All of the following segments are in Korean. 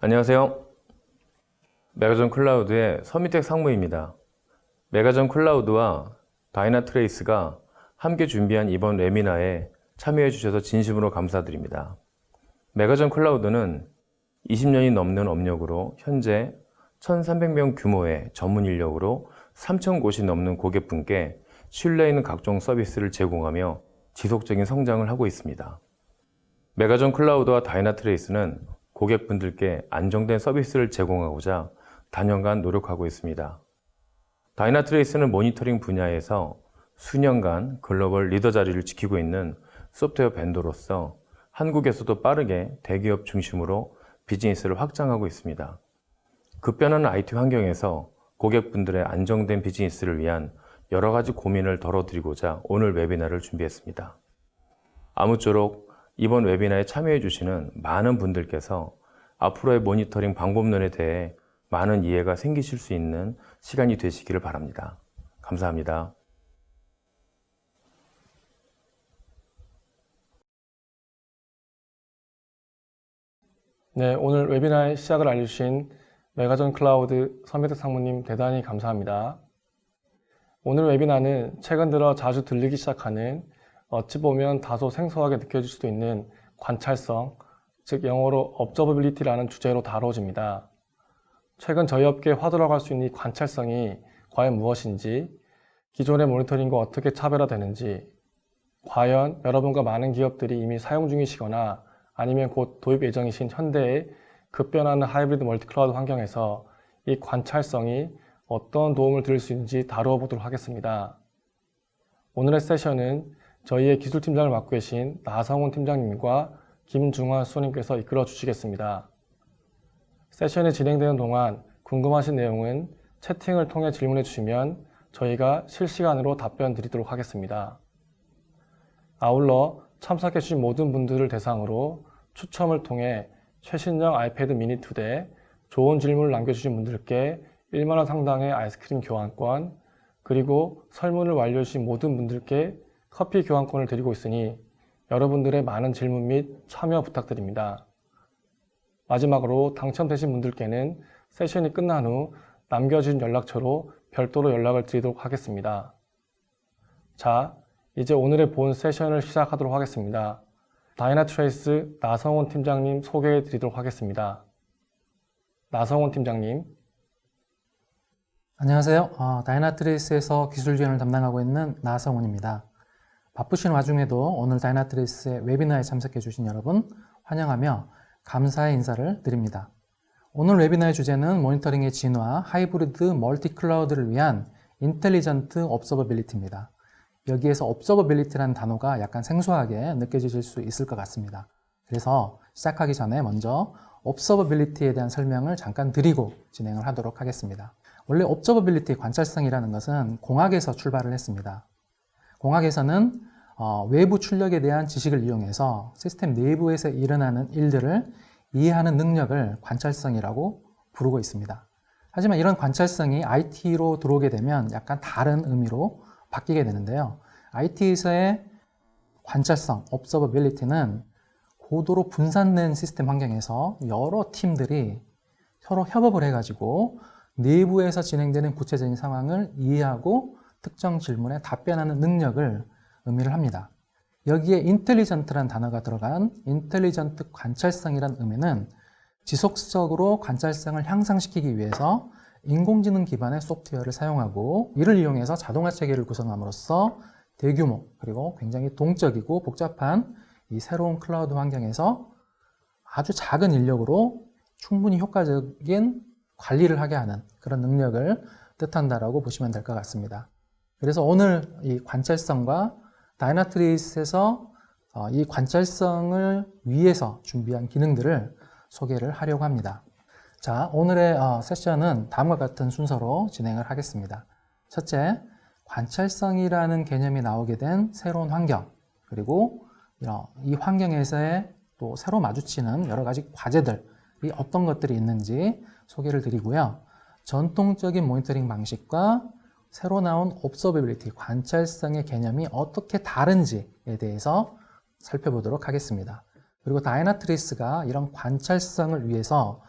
안녕하세요. 메가전 클라우드의 서미텍 상무입니다. 메가전 클라우드와 다이나트레이스가 함께 준비한 이번 웨비나에 참여해 주셔서 진심으로 감사드립니다. 메가전 클라우드는 20년이 넘는 업력으로 현재 1,300명 규모의 전문 인력으로 3,000곳이 넘는 고객분께 신뢰 있는 각종 서비스를 제공하며 지속적인 성장을 하고 있습니다. 메가전 클라우드와 다이나트레이스는 고객분들께 안정된 서비스를 제공하고자 단연간 노력하고 있습니다. 다이나트레이스는 모니터링 분야에서 수년간 글로벌 리더 자리를 지키고 있는 소프트웨어 벤더로서 한국에서도 빠르게 대기업 중심으로 비즈니스를 확장하고 있습니다. 급변하는 IT 환경에서 고객분들의 안정된 비즈니스를 위한 여러 가지 고민을 덜어드리고자 오늘 웨비나를 준비했습니다. 아무쪼록 이번 웨비나에 참여해 주시는 많은 분들께서 앞으로의 모니터링 방법론에 대해 많은 이해가 생기실 수 있는 시간이 되시기를 바랍니다. 감사합니다. 네, 오늘 웨비나의 시작을 알려주신 메가전 클라우드 서미텍 상무님 대단히 감사합니다. 오늘 웨비나는 최근 들어 자주 들리기 시작하는 어찌 보면 다소 생소하게 느껴질 수도 있는 관찰성, 즉 영어로 observability라는 주제로 다뤄집니다. 최근 저희 업계에 화두라고 할 수 있는 이 관찰성이 과연 무엇인지, 기존의 모니터링과 어떻게 차별화되는지, 과연 여러분과 많은 기업들이 이미 사용 중이시거나 아니면 곧 도입 예정이신 현대의 급변하는 하이브리드 멀티클라우드 환경에서 이 관찰성이 어떤 도움을 드릴 수 있는지 다루어 보도록 하겠습니다. 오늘의 세션은 저희의 기술팀장을 맡고 계신 나성훈 팀장님과 김중환 수석님께서 이끌어 주시겠습니다. 세션이 진행되는 동안 궁금하신 내용은 채팅을 통해 질문해 주시면 저희가 실시간으로 답변 드리도록 하겠습니다. 아울러 참석해 주신 모든 분들을 대상으로 추첨을 통해 최신형 아이패드 미니 2대, 좋은 질문을 남겨주신 분들께 1만원 상당의 아이스크림 교환권, 그리고 설문을 완료해 주신 모든 분들께 커피 교환권을 드리고 있으니 여러분들의 많은 질문 및 참여 부탁드립니다. 마지막으로 당첨되신 분들께는 세션이 끝난 후 남겨주신 연락처로 별도로 연락을 드리도록 하겠습니다. 자, 이제 오늘의 본 세션을 시작하도록 하겠습니다. 다이나트레이스 나성훈 팀장님 소개해 드리도록 하겠습니다. 나성훈 팀장님. 안녕하세요. 다이나트레이스에서 기술 지원을 담당하고 있는 나성훈입니다. 바쁘신 와중에도 오늘 다이나트레이스의 웨비나에 참석해 주신 여러분 환영하며 감사의 인사를 드립니다. 오늘 웨비나의 주제는 모니터링의 진화, 하이브리드 멀티 클라우드를 위한 인텔리전트 observability입니다. 여기에서 observability라는 단어가 약간 생소하게 느껴지실 수 있을 것 같습니다. 그래서 시작하기 전에 먼저 observability에 대한 설명을 잠깐 드리고 진행을 하도록 하겠습니다. 원래 observability, 관찰성이라는 것은 공학에서 출발을 했습니다. 공학에서는 외부 출력에 대한 지식을 이용해서 시스템 내부에서 일어나는 일들을 이해하는 능력을 관찰성이라고 부르고 있습니다. 하지만 이런 관찰성이 IT로 들어오게 되면 약간 다른 의미로 바뀌게 되는데요. IT에서의 관찰성, observability는 고도로 분산된 시스템 환경에서 여러 팀들이 서로 협업을 해가지고 내부에서 진행되는 구체적인 상황을 이해하고 특정 질문에 답변하는 능력을 의미를 합니다. 여기에 인텔리전트라는 단어가 들어간 인텔리전트 관찰성이라는 의미는 지속적으로 관찰성을 향상시키기 위해서 인공지능 기반의 소프트웨어를 사용하고 이를 이용해서 자동화 체계를 구성함으로써 대규모 그리고 굉장히 동적이고 복잡한 이 새로운 클라우드 환경에서 아주 작은 인력으로 충분히 효과적인 관리를 하게 하는 그런 능력을 뜻한다라고 보시면 될 것 같습니다. 그래서 오늘 이 관찰성과 다이나트레이스에서 이 관찰성을 위해서 준비한 기능들을 소개를 하려고 합니다. 자, 오늘의 세션은 다음과 같은 순서로 진행을 하겠습니다. 첫째, 관찰성이라는 개념이 나오게 된 새로운 환경, 그리고 이 환경에서의 또 새로 마주치는 여러 가지 과제들이 어떤 것들이 있는지 소개를 드리고요. 전통적인 모니터링 방식과 새로 나온 observability, 관찰성의 개념이 어떻게 다른지에 대해서 살펴보도록 하겠습니다. 그리고 다이나트레이스가 이런 관찰성을 위해서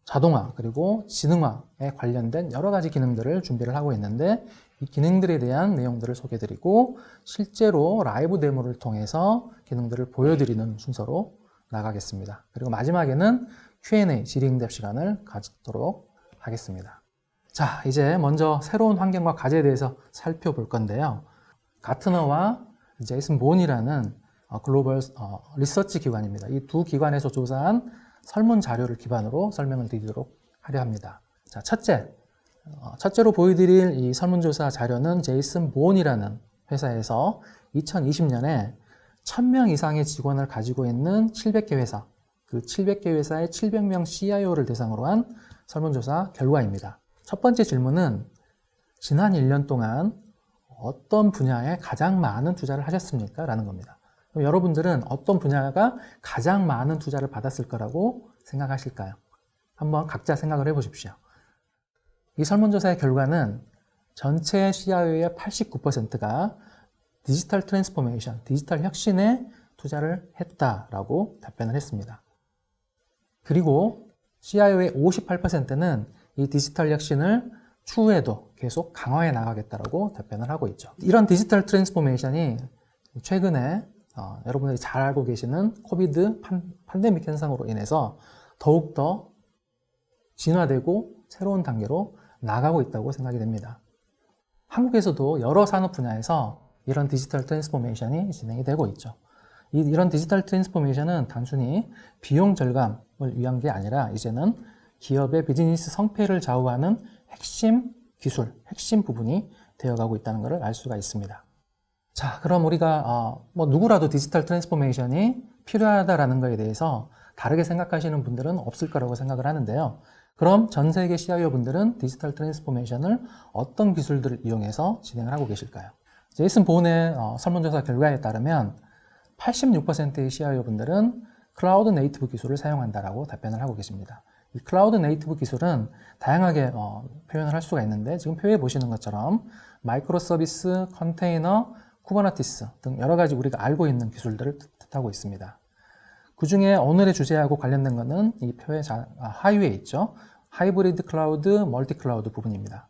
자동화 그리고 지능화에 관련된 여러 가지 기능들을 준비를 하고 있는데 이 기능들에 대한 내용들을 소개드리고 실제로 라이브 데모를 통해서 기능들을 보여드리는 순서로 나가겠습니다. 그리고 마지막에는 Q&A 질의응답 시간을 가지도록 하겠습니다. 자, 이제 먼저 새로운 환경과 과제에 대해서 살펴볼 건데요. 가트너와 제이슨 본이라는 글로벌 리서치 기관입니다. 이 두 기관에서 조사한 설문 자료를 기반으로 설명을 드리도록 하려 합니다. 자, 첫째로 보여드릴 이 설문조사 자료는 제이슨 본이라는 회사에서 2020년에 1000명 이상의 직원을 가지고 있는 700개 회사, 그 700개 회사의 700명 CIO를 대상으로 한 설문조사 결과입니다. 첫 번째 질문은 지난 1년 동안 어떤 분야에 가장 많은 투자를 하셨습니까? 라는 겁니다. 그럼 여러분들은 어떤 분야가 가장 많은 투자를 받았을 거라고 생각하실까요? 한번 각자 생각을 해보십시오. 이 설문조사의 결과는 전체 CIO의 89%가 디지털 트랜스포메이션, 디지털 혁신에 투자를 했다라고 답변을 했습니다. 그리고 CIO의 58%는 이 디지털 혁신을 추후에도 계속 강화해 나가겠다라고 답변을 하고 있죠. 이런 디지털 트랜스포메이션이 최근에 여러분들이 잘 알고 계시는 코비드 팬데믹 현상으로 인해서 더욱더 진화되고 새로운 단계로 나가고 있다고 생각이 됩니다. 한국에서도 여러 산업 분야에서 이런 디지털 트랜스포메이션이 진행이 되고 있죠. 이런 디지털 트랜스포메이션은 단순히 비용 절감을 위한 게 아니라 이제는 기업의 비즈니스 성패를 좌우하는 핵심 기술, 핵심 부분이 되어가고 있다는 것을 알 수가 있습니다. 자, 그럼 우리가 누구라도 디지털 트랜스포메이션이 필요하다라는 것에 대해서 다르게 생각하시는 분들은 없을 거라고 생각을 하는데요. 그럼 전 세계 CIO 분들은 디지털 트랜스포메이션을 어떤 기술들을 이용해서 진행을 하고 계실까요? 제이슨 본의 설문조사 결과에 따르면 86%의 CIO 분들은 클라우드 네이티브 기술을 사용한다라고 답변을 하고 계십니다. 이 클라우드 네이티브 기술은 다양하게 표현을 할 수가 있는데 지금 표에 보시는 것처럼 마이크로 서비스, 컨테이너, 쿠버네티스 등 여러 가지 우리가 알고 있는 기술들을 뜻하고 있습니다. 그 중에 오늘의 주제하고 관련된 것은 이 표의 하위에 있죠. 하이브리드 클라우드, 멀티 클라우드 부분입니다.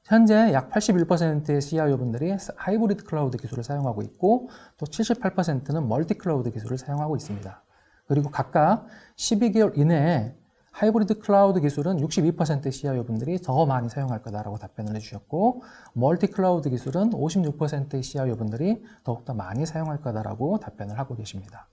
현재 약 81%의 CIO 분들이 하이브리드 클라우드 기술을 사용하고 있고 또 78%는 멀티 클라우드 기술을 사용하고 있습니다. 그리고 각각 12개월 이내에 하이브리드 클라우드 기술은 62%의 CIO 분들이 더 많이 사용할 거다라고 답변을 해주셨고 멀티 클라우드 기술은 56%의 CIO 분들이 더욱더 많이 사용할 거다라고 답변을 하고 계십니다.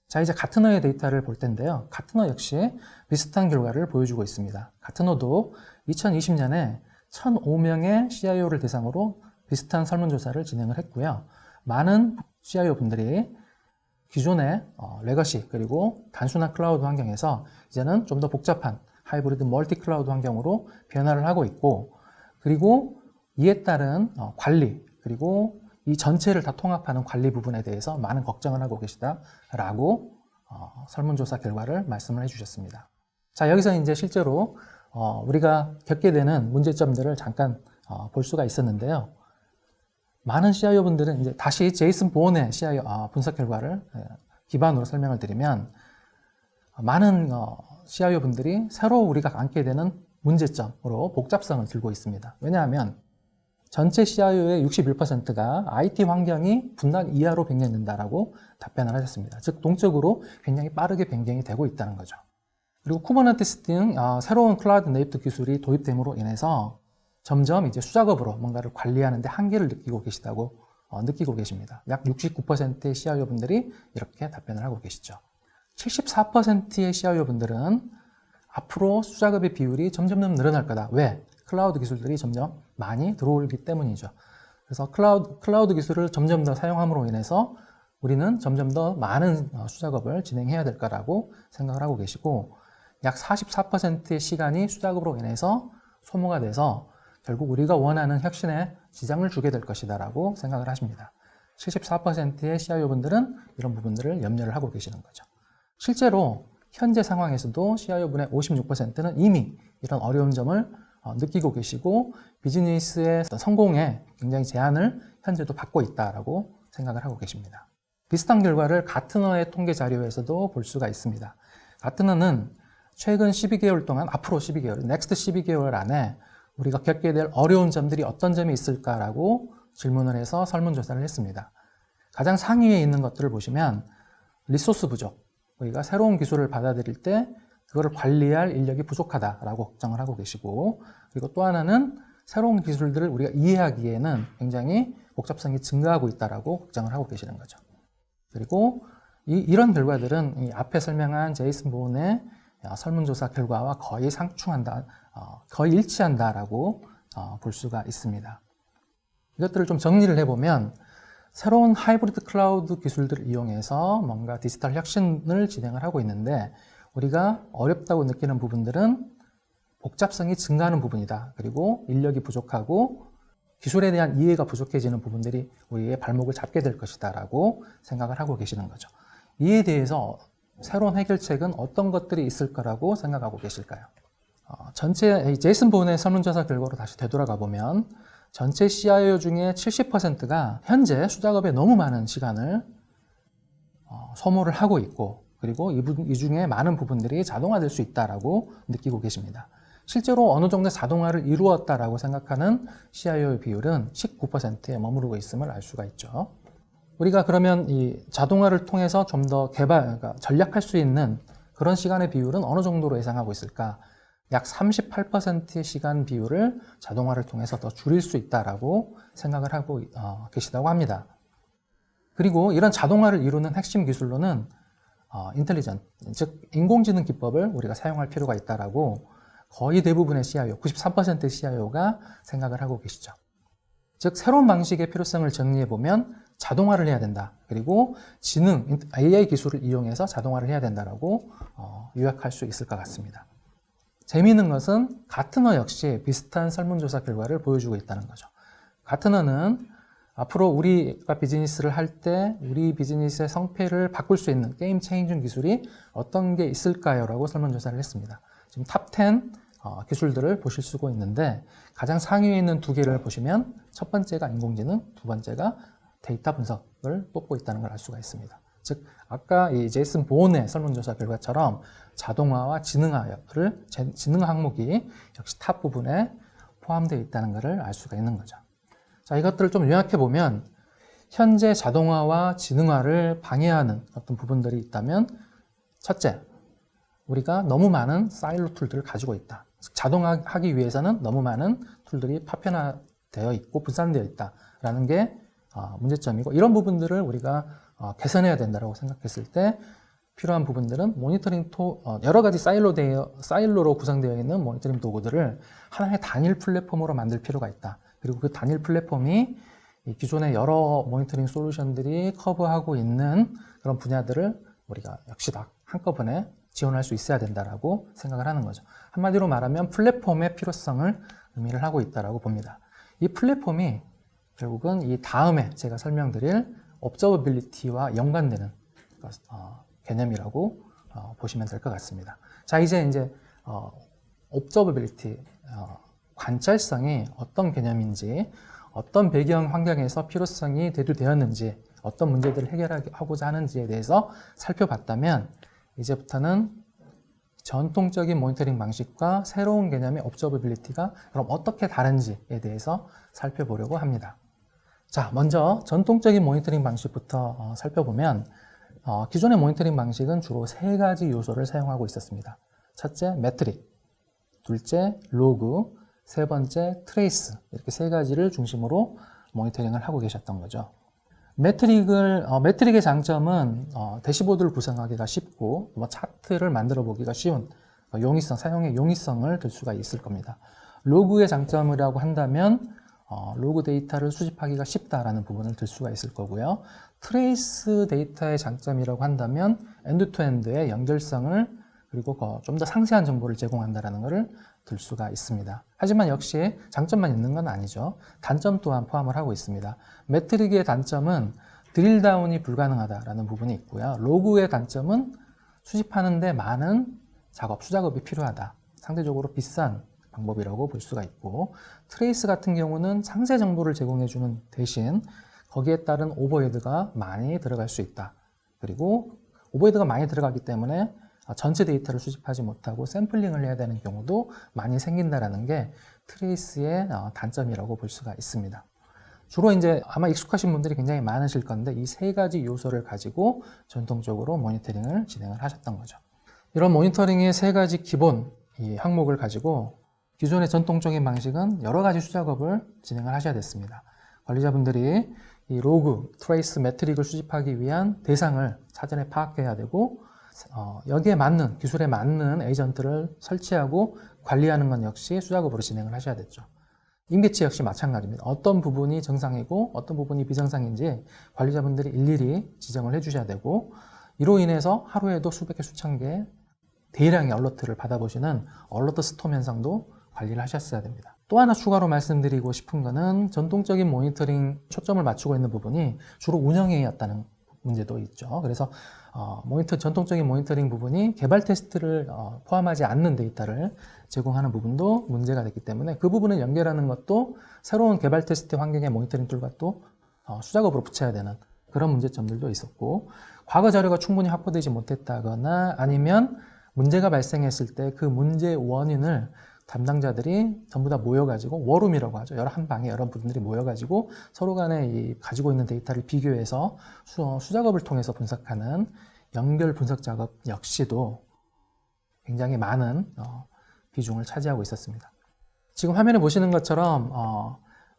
자, 이제 가트너의 데이터를 볼 텐데요. 가트너 역시 비슷한 결과를 보여주고 있습니다. 가트너도 2020년에 1,005명의 CIO를 대상으로 비슷한 설문조사를 진행을 했고요. 많은 CIO 분들이 기존의 레거시 그리고 단순한 클라우드 환경에서 이제는 좀 더 복잡한 하이브리드 멀티 클라우드 환경으로 변화를 하고 있고 그리고 이에 따른 관리 그리고 이 전체를 다 통합하는 관리 부분에 대해서 많은 걱정을 하고 계시다라고 설문조사 결과를 말씀을 해주셨습니다. 자, 여기서 이제 실제로 우리가 겪게 되는 문제점들을 잠깐 볼 수가 있었는데요. 많은 CIO 분들은 이제 다시 제이슨 본의 CIO 분석 결과를 기반으로 설명을 드리면 많은 CIO 분들이 새로 우리가 안게 되는 문제점으로 복잡성을 들고 있습니다. 왜냐하면 전체 CIO의 61%가 IT 환경이 분단 이하로 변경된다라고 답변을 하셨습니다. 즉 동적으로 굉장히 빠르게 변경이 되고 있다는 거죠. 그리고 쿠버네티스 등 새로운 클라우드 네이티브 기술이 도입됨으로 인해서 점점 이제 수작업으로 뭔가를 관리하는 데 한계를 느끼고 계십니다. 약 69%의 CIO 분들이 이렇게 답변을 하고 계시죠. 74%의 CIO 분들은 앞으로 수작업의 비율이 점점 늘어날 거다. 왜? 클라우드 기술들이 점점 많이 들어오기 때문이죠. 그래서 클라우드 기술을 점점 더 사용함으로 인해서 우리는 점점 더 많은 수작업을 진행해야 될 거라고 생각을 하고 계시고 약 44%의 시간이 수작업으로 인해서 소모가 돼서 결국 우리가 원하는 혁신에 지장을 주게 될 것이다라고 생각을 하십니다. 74%의 CIO 분들은 이런 부분들을 염려를 하고 계시는 거죠. 실제로 현재 상황에서도 CIO 분의 56%는 이미 이런 어려운 점을 느끼고 계시고 비즈니스의 성공에 굉장히 제한을 현재도 받고 있다라고 생각을 하고 계십니다. 비슷한 결과를 가트너의 통계 자료에서도 볼 수가 있습니다. 가트너는 최근 12개월 동안, 앞으로 12개월, 넥스트 12개월 안에 우리가 겪게 될 어려운 점들이 어떤 점이 있을까라고 질문을 해서 설문조사를 했습니다. 가장 상위에 있는 것들을 보시면 리소스 부족, 우리가 새로운 기술을 받아들일 때 그거를 관리할 인력이 부족하다라고 걱정을 하고 계시고, 그리고 또 하나는 새로운 기술들을 우리가 이해하기에는 굉장히 복잡성이 증가하고 있다라고 걱정을 하고 계시는 거죠. 그리고 이런 결과들은 이 앞에 설명한 제이슨 보온의 설문조사 결과와 거의 상충한다, 거의 일치한다라고 볼 수가 있습니다. 이것들을 좀 정리를 해보면 새로운 하이브리드 클라우드 기술들을 이용해서 뭔가 디지털 혁신을 진행을 하고 있는데 우리가 어렵다고 느끼는 부분들은 복잡성이 증가하는 부분이다. 그리고 인력이 부족하고 기술에 대한 이해가 부족해지는 부분들이 우리의 발목을 잡게 될 것이다 라고 생각을 하고 계시는 거죠. 이에 대해서 새로운 해결책은 어떤 것들이 있을 거라고 생각하고 계실까요? 전체 제이슨 보온의 설문조사 결과로 다시 되돌아가 보면 전체 CIO 중에 70%가 현재 수작업에 너무 많은 시간을 소모를 하고 있고, 그리고 이 중에 많은 부분들이 자동화될 수 있다라고 느끼고 계십니다. 실제로 어느 정도 자동화를 이루었다라고 생각하는 CIO의 비율은 19%에 머무르고 있음을 알 수가 있죠. 우리가 그러면 이 자동화를 통해서 좀 더 그러니까 전략할 수 있는 그런 시간의 비율은 어느 정도로 예상하고 있을까? 약 38%의 시간 비율을 자동화를 통해서 더 줄일 수 있다라고 생각을 하고 계시다고 합니다. 그리고 이런 자동화를 이루는 핵심 기술로는 인텔리전트, 즉 인공지능 기법을 우리가 사용할 필요가 있다라고 거의 대부분의 CIO, 93%의 CIO가 생각을 하고 계시죠. 즉 새로운 방식의 필요성을 정리해보면 자동화를 해야 된다. 그리고 지능, AI 기술을 이용해서 자동화를 해야 된다라고 요약할 수 있을 것 같습니다. 재미있는 것은 가트너 역시 비슷한 설문조사 결과를 보여주고 있다는 거죠. 가트너는 앞으로 우리가 비즈니스를 할 때 우리 비즈니스의 성패를 바꿀 수 있는 게임 체인징 기술이 어떤 게 있을까요? 라고 설문조사를 했습니다. 지금 탑 10 기술들을 보실 수가 있는데 가장 상위에 있는 두 개를 보시면 첫 번째가 인공지능, 두 번째가 데이터 분석을 뽑고 있다는 걸 알 수가 있습니다. 즉 아까 이 제이슨 보온의 설문조사 결과처럼 자동화와 지능 항목이 역시 탑 부분에 포함되어 있다는 것을 알 수가 있는 거죠. 자, 이것들을 좀 요약해 보면 현재 자동화와 지능화를 방해하는 어떤 부분들이 있다면 첫째, 우리가 너무 많은 사일로 툴들을 가지고 있다. 자동화하기 위해서는 너무 많은 툴들이 파편화되어 있고 분산되어 있다라는 게 문제점이고, 이런 부분들을 우리가 개선해야 된다고 생각했을 때 필요한 부분들은 모니터링 여러 가지 사일로로 구성되어 있는 모니터링 도구들을 하나의 단일 플랫폼으로 만들 필요가 있다. 그리고 그 단일 플랫폼이 기존의 여러 모니터링 솔루션들이 커버하고 있는 그런 분야들을 우리가 역시 다 한꺼번에 지원할 수 있어야 된다라고 생각을 하는 거죠. 한마디로 말하면 플랫폼의 필요성을 의미를 하고 있다라고 봅니다. 이 플랫폼이 결국은 이 다음에 제가 설명드릴 observability와 연관되는 개념이라고 보시면 될 것 같습니다. 자, 이제 observability, 관찰성이 어떤 개념인지, 어떤 배경 환경에서 필요성이 대두되었는지, 어떤 문제들을 해결하고자 하는지에 대해서 살펴봤다면 이제부터는 전통적인 모니터링 방식과 새로운 개념의 observability가 그럼 어떻게 다른지에 대해서 살펴보려고 합니다. 자, 먼저 전통적인 모니터링 방식부터 살펴보면 기존의 모니터링 방식은 주로 세 가지 요소를 사용하고 있었습니다. 첫째, 메트릭, 둘째, 로그, 세 번째, 트레이스, 이렇게 세 가지를 중심으로 모니터링을 하고 계셨던 거죠. 메트릭의 장점은 대시보드를 구성하기가 쉽고 차트를 만들어 보기가 쉬운 사용의 용이성을 들 수가 있을 겁니다. 로그의 장점이라고 한다면 로그 데이터를 수집하기가 쉽다라는 부분을 들 수가 있을 거고요. 트레이스 데이터의 장점이라고 한다면 엔드-투-엔드의 연결성을 그리고 좀 더 상세한 정보를 제공한다는 것을 들 수가 있습니다. 하지만 역시 장점만 있는 건 아니죠. 단점 또한 포함을 하고 있습니다. 메트릭의 단점은 드릴다운이 불가능하다라는 부분이 있고요. 로그의 단점은 수집하는데 많은 수작업이 필요하다. 상대적으로 비싼 방법이라고 볼 수가 있고, 트레이스 같은 경우는 상세 정보를 제공해주는 대신 거기에 따른 오버헤드가 많이 들어갈 수 있다. 그리고 오버헤드가 많이 들어가기 때문에 전체 데이터를 수집하지 못하고 샘플링을 해야 되는 경우도 많이 생긴다라는 게 트레이스의 단점이라고 볼 수가 있습니다. 주로 이제 아마 익숙하신 분들이 굉장히 많으실 건데 이 세 가지 요소를 가지고 전통적으로 모니터링을 진행을 하셨던 거죠. 이런 모니터링의 세 가지 기본 이 항목을 가지고 기존의 전통적인 방식은 여러 가지 수작업을 진행을 하셔야 됐습니다. 관리자분들이 이 로그, 트레이스, 매트릭을 수집하기 위한 대상을 사전에 파악해야 되고 여기에 맞는, 기술에 맞는 에이전트를 설치하고 관리하는 건 역시 수작업으로 진행을 하셔야 됐죠. 임계치 역시 마찬가지입니다. 어떤 부분이 정상이고 어떤 부분이 비정상인지 관리자분들이 일일이 지정을 해주셔야 되고 이로 인해서 하루에도 수백 개, 수천 개 대량의 얼러트를 받아보시는 얼러트 스톰 현상도 관리를 하셨어야 됩니다. 또 하나 추가로 말씀드리고 싶은 거는 전통적인 모니터링 초점을 맞추고 있는 부분이 주로 운영이었다는 문제도 있죠. 그래서 전통적인 모니터링 부분이 개발 테스트를 포함하지 않는 데이터를 제공하는 부분도 문제가 됐기 때문에 그 부분을 연결하는 것도 새로운 개발 테스트 환경의 모니터링 툴과 또 수작업으로 붙여야 되는 그런 문제점들도 있었고 과거 자료가 충분히 확보되지 못했다거나 아니면 문제가 발생했을 때 그 문제의 원인을 담당자들이 전부 다 모여가지고 워룸이라고 하죠. 한 방에 여러 분들이 모여가지고 서로 간에 이 가지고 있는 데이터를 비교해서 수작업을 통해서 분석하는 연결 분석 작업 역시도 굉장히 많은 비중을 차지하고 있었습니다. 지금 화면에 보시는 것처럼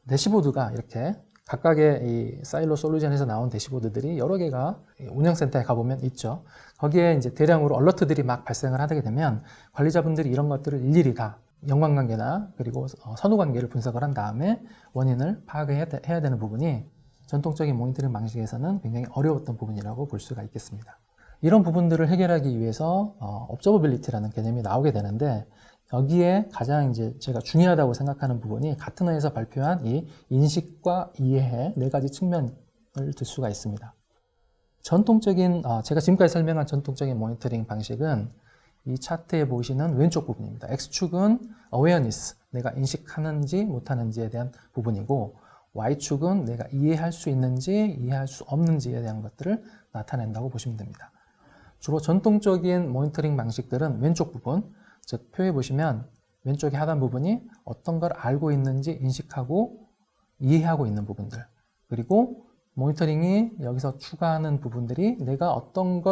대시보드가 이렇게 각각의 이 사일로 솔루션에서 나온 대시보드들이 여러 개가 운영센터에 가보면 있죠. 거기에 이제 대량으로 얼러트들이 막 발생을 하게 되면 관리자분들이 이런 것들을 일일이 다 연관관계나 그리고 선후관계를 분석을 한 다음에 원인을 파악해야 되는 부분이 전통적인 모니터링 방식에서는 굉장히 어려웠던 부분이라고 볼 수가 있겠습니다. 이런 부분들을 해결하기 위해서 observability라는 개념이 나오게 되는데 여기에 가장 이제 제가 중요하다고 생각하는 부분이 가트너에서 발표한 이 인식과 이해 네 가지 측면을 들 수가 있습니다. 전통적인 제가 지금까지 설명한 전통적인 모니터링 방식은 이 차트에 보시는 왼쪽 부분입니다. X축은 awareness, 내가 인식하는지 못하는지에 대한 부분이고 Y축은 내가 이해할 수 있는지 이해할 수 없는지에 대한 것들을 나타낸다고 보시면 됩니다. 주로 전통적인 모니터링 방식들은 왼쪽 부분, 즉 표에 보시면 왼쪽의 하단 부분이 어떤 걸 알고 있는지 인식하고 이해하고 있는 부분들, 그리고 모니터링이 여기서 추가하는 부분들이 내가 어떤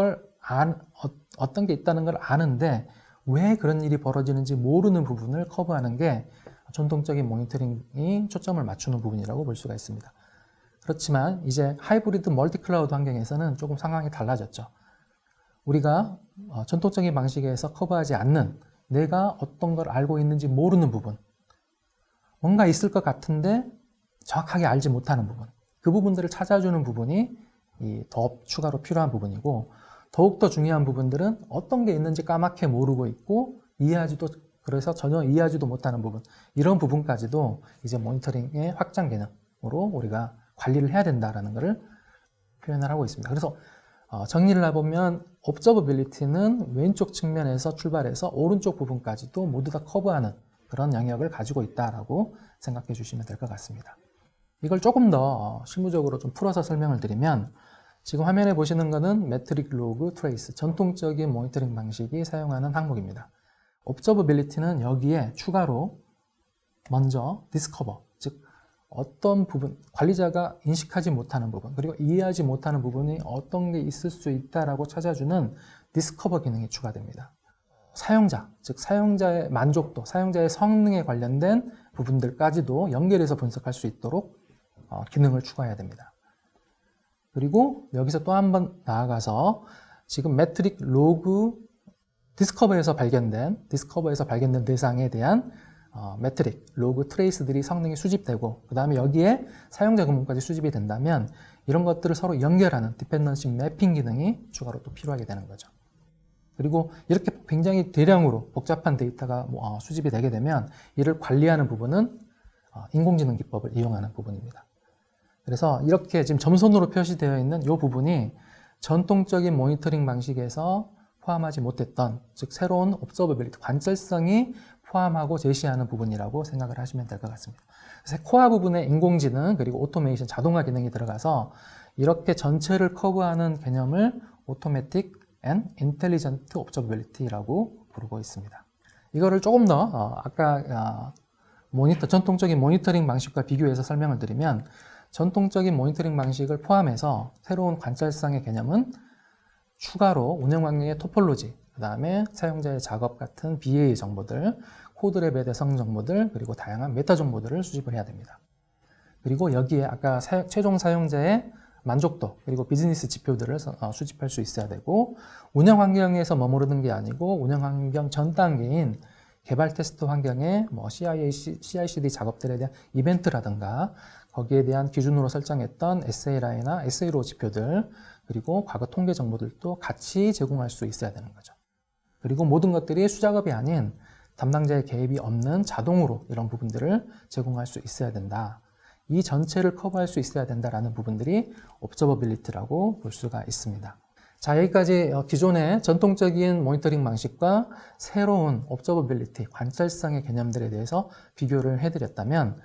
게 있다는 걸 아는데 왜 그런 일이 벌어지는지 모르는 부분을 커버하는 게 전통적인 모니터링이 초점을 맞추는 부분이라고 볼 수가 있습니다. 그렇지만 이제 하이브리드 멀티클라우드 환경에서는 조금 상황이 달라졌죠. 우리가 전통적인 방식에서 커버하지 않는 내가 어떤 걸 알고 있는지 모르는 부분, 뭔가 있을 것 같은데 정확하게 알지 못하는 부분, 그 부분들을 찾아주는 부분이 더 추가로 필요한 부분이고 더욱더 중요한 부분들은 어떤 게 있는지 까맣게 모르고 있고 그래서 전혀 이해하지도 못하는 부분, 이런 부분까지도 이제 모니터링의 확장 개념으로 우리가 관리를 해야 된다라는 것을 표현을 하고 있습니다. 그래서 정리를 해보면 observability는 왼쪽 측면에서 출발해서 오른쪽 부분까지도 모두 다 커버하는 그런 영역을 가지고 있다라고 생각해 주시면 될 것 같습니다. 이걸 조금 더 실무적으로 좀 풀어서 설명을 드리면 지금 화면에 보시는 것은 메트릭, 로그, 트레이스, 전통적인 모니터링 방식이 사용하는 항목입니다. observability는 여기에 추가로 먼저 discover, 즉 어떤 부분, 관리자가 인식하지 못하는 부분, 그리고 이해하지 못하는 부분이 어떤 게 있을 수 있다라고 찾아주는 디스커버 기능이 추가됩니다. 사용자, 즉 사용자의 만족도, 사용자의 성능에 관련된 부분들까지도 연결해서 분석할 수 있도록 기능을 추가해야 됩니다. 그리고 여기서 또 한 번 나아가서 지금 매트릭, 로그, 디스커버에서 발견된 대상에 대한 매트릭, 로그, 트레이스들이 성능이 수집되고 그 다음에 여기에 사용자 근무까지 수집이 된다면 이런 것들을 서로 연결하는 디펜던시 매핑 기능이 추가로 또 필요하게 되는 거죠. 그리고 이렇게 굉장히 대량으로 복잡한 데이터가 수집이 되게 되면 이를 관리하는 부분은 인공지능 기법을 이용하는 부분입니다. 그래서 이렇게 지금 점선으로 표시되어 있는 이 부분이 전통적인 모니터링 방식에서 포함하지 못했던, 즉 새로운 observability, 관찰성이 포함하고 제시하는 부분이라고 생각을 하시면 될 것 같습니다. 그래서 코어 부분에 인공지능 그리고 오토메이션, 자동화 기능이 들어가서 이렇게 전체를 커버하는 개념을 오토매틱 and Intelligent Observability라고 부르고 있습니다. 이거를 조금 더 아까 전통적인 모니터링 방식과 비교해서 설명을 드리면 전통적인 모니터링 방식을 포함해서 새로운 관찰상의 개념은 추가로 운영 환경의 토폴로지, 그 다음에 사용자의 작업 같은 BA 정보들, 코드 랩의 대성 정보들, 그리고 다양한 메타 정보들을 수집을 해야 됩니다. 그리고 여기에 아까 최종 사용자의 만족도, 그리고 비즈니스 지표들을 수집할 수 있어야 되고, 운영 환경에서 머무르는 게 아니고 운영 환경 전 단계인 개발 테스트 환경에 CI/CD 작업들에 대한 이벤트라든가 거기에 대한 기준으로 설정했던 SLI나 SLO 지표들, 그리고 과거 통계 정보들도 같이 제공할 수 있어야 되는 거죠. 그리고 모든 것들이 수작업이 아닌 담당자의 개입이 없는 자동으로 이런 부분들을 제공할 수 있어야 된다. 이 전체를 커버할 수 있어야 된다라는 부분들이 observability라고 볼 수가 있습니다. 자, 여기까지 기존의 전통적인 모니터링 방식과 새로운 observability, 관찰성의 개념들에 대해서 비교를 해드렸다면,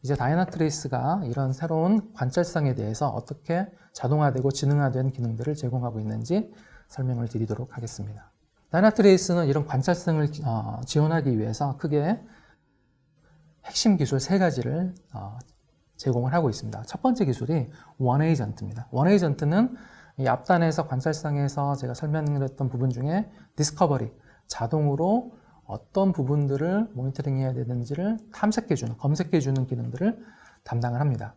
이제 다이나트레이스가 이런 새로운 관찰성에 대해서 어떻게 자동화되고 지능화된 기능들을 제공하고 있는지 설명을 드리도록 하겠습니다. 다이나트레이스는 이런 관찰성을 지원하기 위해서 크게 핵심 기술 3가지를 제공을 하고 있습니다. 첫 번째 기술이 원에이전트입니다. 원에이전트는 이 앞단에서 관찰성에서 제가 설명드렸던 부분 중에 디스커버리, 자동으로 어떤 부분들을 모니터링 해야 되는지를 탐색해주는, 검색해주는 기능들을 담당을 합니다.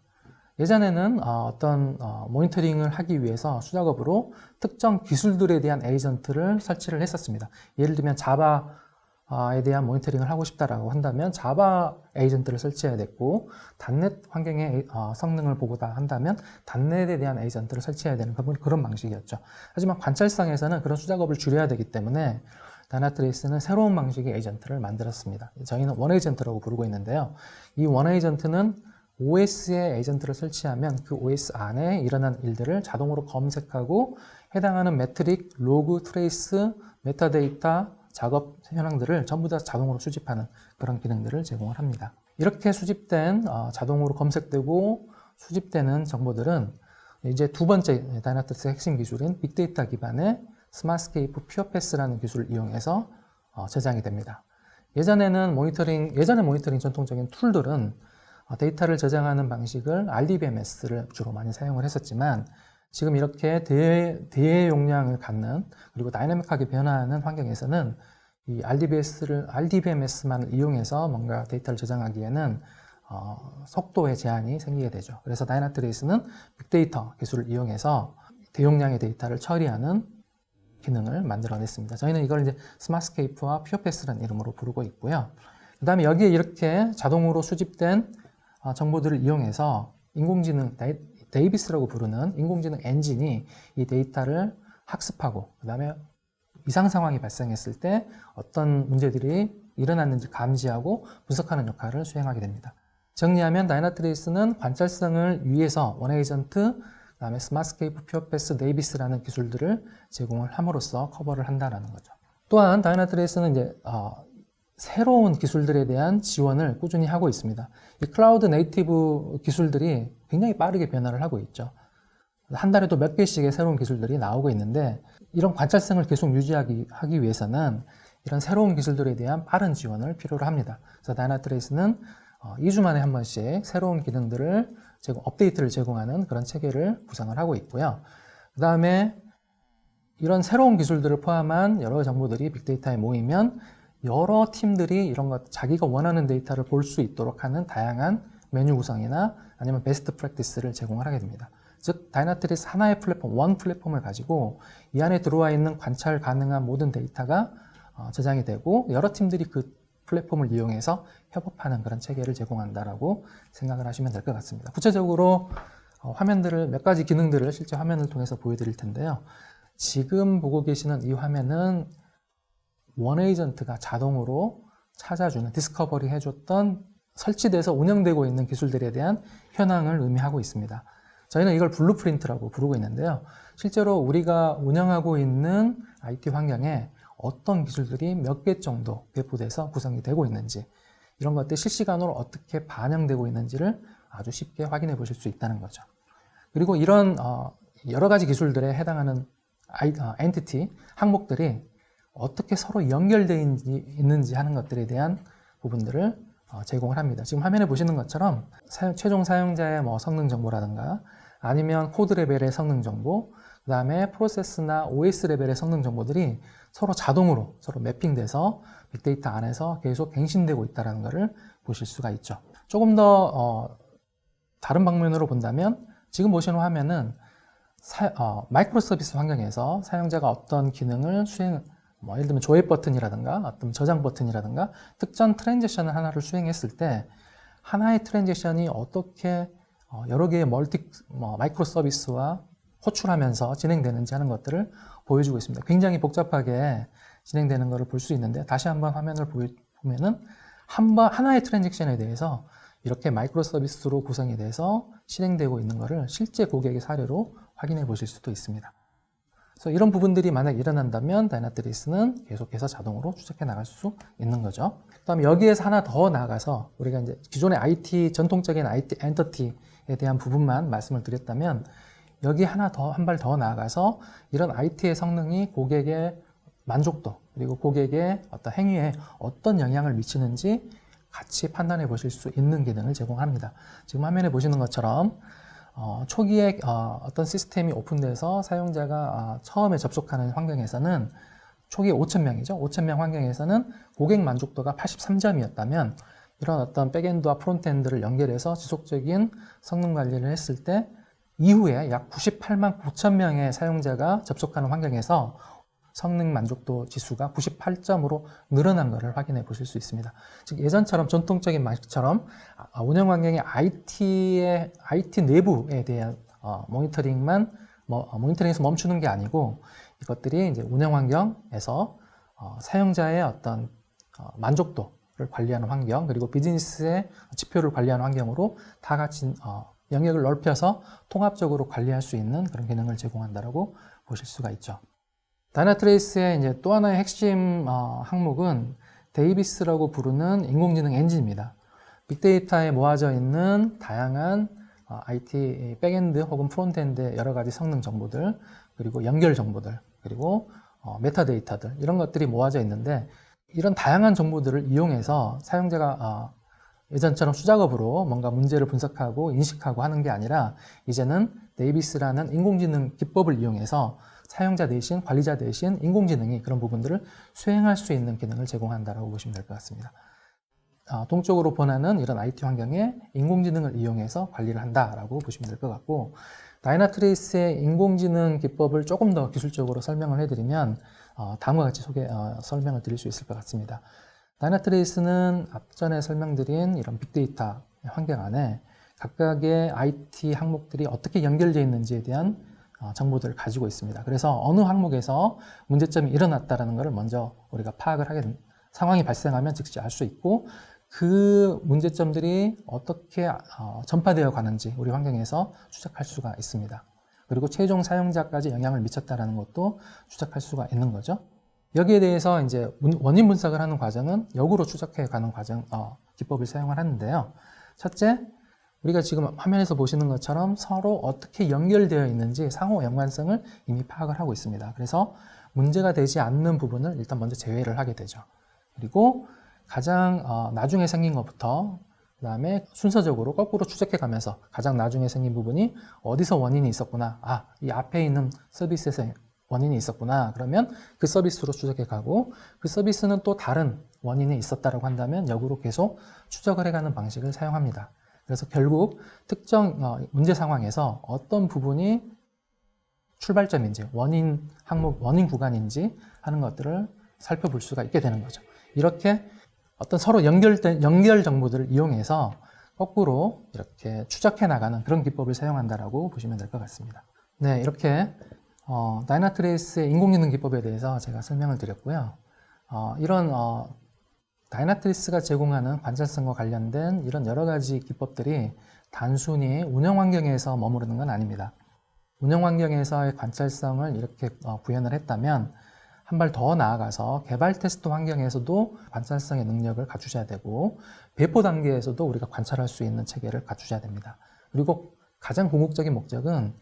예전에는 어떤 모니터링을 하기 위해서 수작업으로 특정 기술들에 대한 에이전트를 설치를 했었습니다. 예를 들면 자바에 대한 모니터링을 하고 싶다라고 한다면 자바 에이전트를 설치해야 됐고, 단넷 환경의 성능을 보고자 한다면 단넷에 대한 에이전트를 설치해야 되는 그런 방식이었죠. 하지만 관찰성에서는 그런 수작업을 줄여야 되기 때문에 다이나트레이스는 새로운 방식의 에이전트를 만들었습니다. 저희는 원에이전트라고 부르고 있는데요. 이 원에이전트는 OS에 에이전트를 설치하면 그 OS 안에 일어난 일들을 자동으로 검색하고 해당하는 매트릭, 로그, 트레이스, 메타데이터, 작업 현황들을 전부 다 자동으로 수집하는 그런 기능들을 제공을 합니다. 이렇게 수집된 자동으로 검색되고 수집되는 정보들은 이제 두 번째 다이나트레이스의 핵심 기술인 빅데이터 기반의 스마트스케이프 퓨어패스라는 기술을 이용해서 저장이 됩니다. 예전에 모니터링 전통적인 툴들은 데이터를 저장하는 방식을 RDBMS를 주로 많이 사용을 했었지만, 지금 이렇게 대용량을 갖는 그리고 다이내믹하게 변화하는 환경에서는 이 RDBMS만을 이용해서 뭔가 데이터를 저장하기에는 속도의 제한이 생기게 되죠. 그래서 다이나트레이스는 빅데이터 기술을 이용해서 대용량의 데이터를 처리하는 기능을 만들어냈습니다. 저희는 이걸 이제 스마트스케이프와 퓨어패스라는 이름으로 부르고 있고요. 그 다음에 여기에 이렇게 자동으로 수집된 정보들을 이용해서 인공지능, 데이비스라고 부르는 인공지능 엔진이 이 데이터를 학습하고, 그 다음에 이상 상황이 발생했을 때 어떤 문제들이 일어났는지 감지하고 분석하는 역할을 수행하게 됩니다. 정리하면 다이나트레이스는 관찰성을 위해서 원에이전트, 그 다음에 스마트스케이프, 퓨어패스, 데이비스라는 기술들을 제공을 함으로써 커버를 한다는 거죠. 또한 다이나트레이스는 이제 새로운 기술들에 대한 지원을 꾸준히 하고 있습니다. 이 클라우드 네이티브 기술들이 굉장히 빠르게 변화를 하고 있죠. 한 달에도 몇 개씩의 새로운 기술들이 나오고 있는데, 이런 관찰성을 계속 유지하기 위해서는 이런 새로운 기술들에 대한 빠른 지원을 필요로 합니다. 그래서 다이나트레이스는 2주 만에 한 번씩 새로운 기능들을 업데이트를 제공하는 그런 체계를 구상을 하고 있고요. 그 다음에 이런 새로운 기술들을 포함한 여러 정보들이 빅데이터에 모이면 여러 팀들이 이런 것, 자기가 원하는 데이터를 볼 수 있도록 하는 다양한 메뉴 구성이나 아니면 베스트 프랙티스를 제공을 하게 됩니다. 즉, 다이나트레이스 하나의 플랫폼, 원 플랫폼을 가지고 이 안에 들어와 있는 관찰 가능한 모든 데이터가 저장이 되고 여러 팀들이 그 플랫폼을 이용해서 협업하는 그런 체계를 제공한다라고 생각을 하시면 될 것 같습니다. 구체적으로 화면들을, 몇 가지 기능들을 실제 화면을 통해서 보여드릴 텐데요. 지금 보고 계시는 이 화면은 원에이전트가 자동으로 찾아주는, 디스커버리 해줬던 설치돼서 운영되고 있는 기술들에 대한 현황을 의미하고 있습니다. 저희는 이걸 블루프린트라고 부르고 있는데요. 실제로 우리가 운영하고 있는 IT 환경에 어떤 기술들이 몇 개 정도 배포돼서 구성이 되고 있는지, 이런 것들이 실시간으로 어떻게 반영되고 있는지를 아주 쉽게 확인해 보실 수 있다는 거죠. 그리고 이런 여러 가지 기술들에 해당하는 엔티티, 항목들이 어떻게 서로 연결되어 있는지 하는 것들에 대한 부분들을 제공을 합니다. 지금 화면에 보시는 것처럼 최종 사용자의 뭐 성능 정보라든가 아니면 코드 레벨의 성능 정보, 그 다음에 프로세스나 OS 레벨의 성능 정보들이 서로 자동으로 서로 매핑돼서 빅데이터 안에서 계속 갱신되고 있다는 것을 보실 수가 있죠. 조금 더 다른 방면으로 본다면 지금 보시는 화면은 마이크로 서비스 환경에서 사용자가 어떤 기능을 예를 들면 조회 버튼이라든가 어떤 저장 버튼이라든가 특정 트랜지션을 하나를 수행했을 때 하나의 트랜지션이 어떻게 여러 개의 마이크로 서비스와 호출하면서 진행되는지 하는 것들을 보여주고 있습니다. 굉장히 복잡하게 진행되는 것을 볼 수 있는데 다시 한번 화면을 보면은 하나의 트랜잭션에 대해서 이렇게 마이크로 서비스로 구성이 돼서 실행되고 있는 것을 실제 고객의 사례로 확인해 보실 수도 있습니다. 그래서 이런 부분들이 만약 일어난다면 다이나트리스는 계속해서 자동으로 추적해 나갈 수 있는 거죠. 그다음에 여기에서 하나 더 나아가서 우리가 이제 기존의 전통적인 IT 엔터티에 대한 부분만 말씀을 드렸다면 여기 한 발 더 나아가서 이런 IT의 성능이 고객의 만족도 그리고 고객의 어떤 행위에 어떤 영향을 미치는지 같이 판단해 보실 수 있는 기능을 제공합니다. 지금 화면에 보시는 것처럼 초기에 어떤 시스템이 오픈돼서 사용자가 처음에 접속하는 환경에서는 초기 5,000명이죠. 5,000명 환경에서는 고객 만족도가 83점이었다면 이런 어떤 백엔드와 프론트엔드를 연결해서 지속적인 성능 관리를 했을 때 이후에 약 98만 9천 명의 사용자가 접속하는 환경에서 성능 만족도 지수가 98점으로 늘어난 것을 확인해 보실 수 있습니다. 즉 예전처럼 전통적인 방식처럼 운영 환경의 IT 내부에 대한 모니터링에서 멈추는 게 아니고 이것들이 이제 운영 환경에서 사용자의 어떤 만족도를 관리하는 환경 그리고 비즈니스의 지표를 관리하는 환경으로 다 같이 영역을 넓혀서 통합적으로 관리할 수 있는 그런 기능을 제공한다라고 보실 수가 있죠. 다이나트레이스의 이제 또 하나의 핵심 항목은 데이비스라고 부르는 인공지능 엔진입니다. 빅데이터에 모아져 있는 다양한 IT 백엔드 혹은 프론트엔드의 여러 가지 성능 정보들 그리고 연결 정보들 그리고 메타데이터들 이런 것들이 모아져 있는데 이런 다양한 정보들을 이용해서 사용자가 예전처럼 수작업으로 뭔가 문제를 분석하고 인식하고 하는 게 아니라 이제는 데이비스라는 인공지능 기법을 이용해서 사용자 대신 관리자 대신 인공지능이 그런 부분들을 수행할 수 있는 기능을 제공한다고 보시면 될 것 같습니다. 동적으로 번하는 이런 IT 환경에 인공지능을 이용해서 관리를 한다라고 보시면 될 것 같고 다이나트레이스의 인공지능 기법을 조금 더 기술적으로 설명을 해드리면 다음과 같이 설명을 드릴 수 있을 것 같습니다. 다이나트레이스는 앞전에 설명드린 이런 빅데이터 환경 안에 각각의 IT 항목들이 어떻게 연결되어 있는지에 대한 정보들을 가지고 있습니다. 그래서 어느 항목에서 문제점이 일어났다는 것을 먼저 우리가 파악을 하게 상황이 발생하면 즉시 알 수 있고 그 문제점들이 어떻게 전파되어 가는지 우리 환경에서 추적할 수가 있습니다. 그리고 최종 사용자까지 영향을 미쳤다는 것도 추적할 수가 있는 거죠. 여기에 대해서 이제 원인 분석을 하는 과정은 역으로 추적해 가는 기법을 사용을 하는데요. 첫째, 우리가 지금 화면에서 보시는 것처럼 서로 어떻게 연결되어 있는지 상호 연관성을 이미 파악을 하고 있습니다. 그래서 문제가 되지 않는 부분을 일단 먼저 제외를 하게 되죠. 그리고 가장 나중에 생긴 것부터 그 다음에 순서적으로 거꾸로 추적해 가면서 가장 나중에 생긴 부분이 어디서 원인이 있었구나. 이 앞에 있는 서비스에서 원인이 있었구나. 그러면 그 서비스로 추적해 가고 그 서비스는 또 다른 원인이 있었다고 한다면 역으로 계속 추적을 해가는 방식을 사용합니다. 그래서 결국 특정 문제 상황에서 어떤 부분이 출발점인지 원인 구간인지 하는 것들을 살펴볼 수가 있게 되는 거죠. 이렇게 어떤 서로 연결 정보들을 이용해서 거꾸로 이렇게 추적해 나가는 그런 기법을 사용한다라고 보시면 될 것 같습니다. 네, 이렇게 다이나트레이스의 인공지능 기법에 대해서 제가 설명을 드렸고요. 이런 다이나트리스가 제공하는 관찰성과 관련된 이런 여러 가지 기법들이 단순히 운영 환경에서 머무르는 건 아닙니다. 운영 환경에서의 관찰성을 이렇게 구현을 했다면 한 발 더 나아가서 개발 테스트 환경에서도 관찰성의 능력을 갖추셔야 되고 배포 단계에서도 우리가 관찰할 수 있는 체계를 갖추셔야 됩니다. 그리고 가장 궁극적인 목적은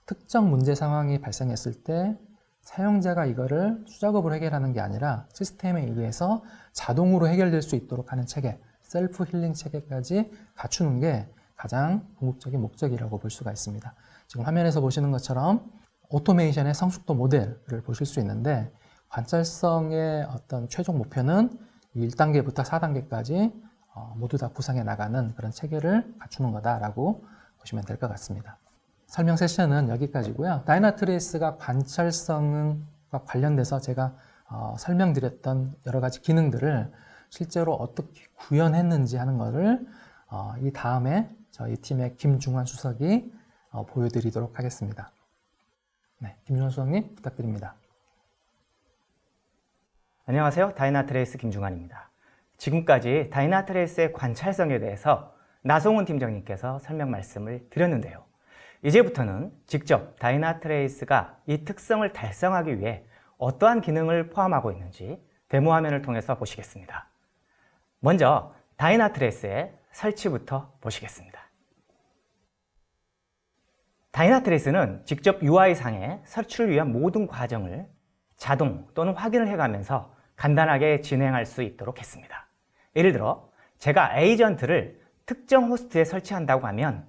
특정 문제 상황이 발생했을 때 사용자가 이거를 수작업으로 해결하는 게 아니라 시스템에 의해서 자동으로 해결될 수 있도록 하는 체계, 셀프 힐링 체계까지 갖추는 게 가장 궁극적인 목적이라고 볼 수가 있습니다. 지금 화면에서 보시는 것처럼 오토메이션의 성숙도 모델을 보실 수 있는데, 관찰성의 어떤 최종 목표는 1단계부터 4단계까지 모두 다 구상해 나가는 그런 체계를 갖추는 거다라고 보시면 될 것 같습니다. 설명 세션은 여기까지고요. 다이나트레이스가 관찰성과 관련돼서 제가 설명드렸던 여러 가지 기능들을 실제로 어떻게 구현했는지 하는 것을 이 다음에 저희 팀의 김중환 수석이 보여드리도록 하겠습니다. 네, 김중환 수석님 부탁드립니다. 안녕하세요. 다이나트레이스 김중환입니다. 지금까지 다이나트레이스의 관찰성에 대해서 나성훈 팀장님께서 설명 말씀을 드렸는데요. 이제부터는 직접 다이나트레이스가 이 특성을 달성하기 위해 어떠한 기능을 포함하고 있는지 데모 화면을 통해서 보시겠습니다. 먼저 다이나트레이스의 설치부터 보시겠습니다. 다이나트레이스는 직접 UI상에 설치를 위한 모든 과정을 자동 또는 확인을 해가면서 간단하게 진행할 수 있도록 했습니다. 예를 들어 제가 에이전트를 특정 호스트에 설치한다고 하면,